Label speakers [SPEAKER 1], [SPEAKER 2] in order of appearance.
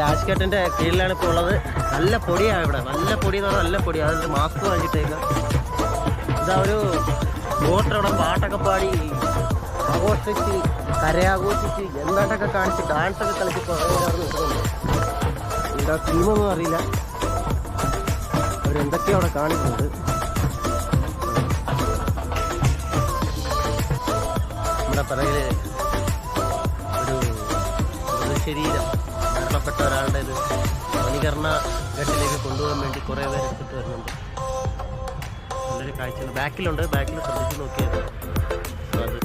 [SPEAKER 1] രാജ്കേട്ടിൻ്റെ കീഴിലാണ് ഇപ്പോൾ ഉള്ളത്. നല്ല പൊടിയാണ് ഇവിടെ, നല്ല പൊടി എന്ന് പറഞ്ഞാൽ നല്ല പൊടി. അതൊരു മാസ്ക് വാങ്ങിയിട്ടേക്കാം. ഇതാ ഒരു ബോട്ടവിടെ പാട്ടൊക്കെ പാടി ആഘോഷിച്ച് കരയാഘോഷിച്ച് എന്താണ്ടൊക്കെ കാണിച്ച് ഡാൻസൊക്കെ കളിച്ച് കുറേ നിൽക്കുന്നുണ്ട്. എന്താ ടീമൊന്നും അറിയില്ല, അവരെന്തൊക്കെയോ അവിടെ കാണിക്കുന്നുണ്ട്. നമ്മുടെ പിറകിൽ ഒരു മൃതശരീരം മരണപ്പെട്ട ഒരാളുടെ ഇത് വനീകരണ ഘട്ടിലേക്ക് കൊണ്ടുപോകാൻ വേണ്ടി കുറേ പേര് എടുത്തിട്ട് വരുന്നുണ്ട്. നല്ലൊരു കാഴ്ചയാണ്. ബാക്കിലുണ്ട്, ബാക്കിൽ ശ്രദ്ധിച്ച് നോക്കിയത് അത്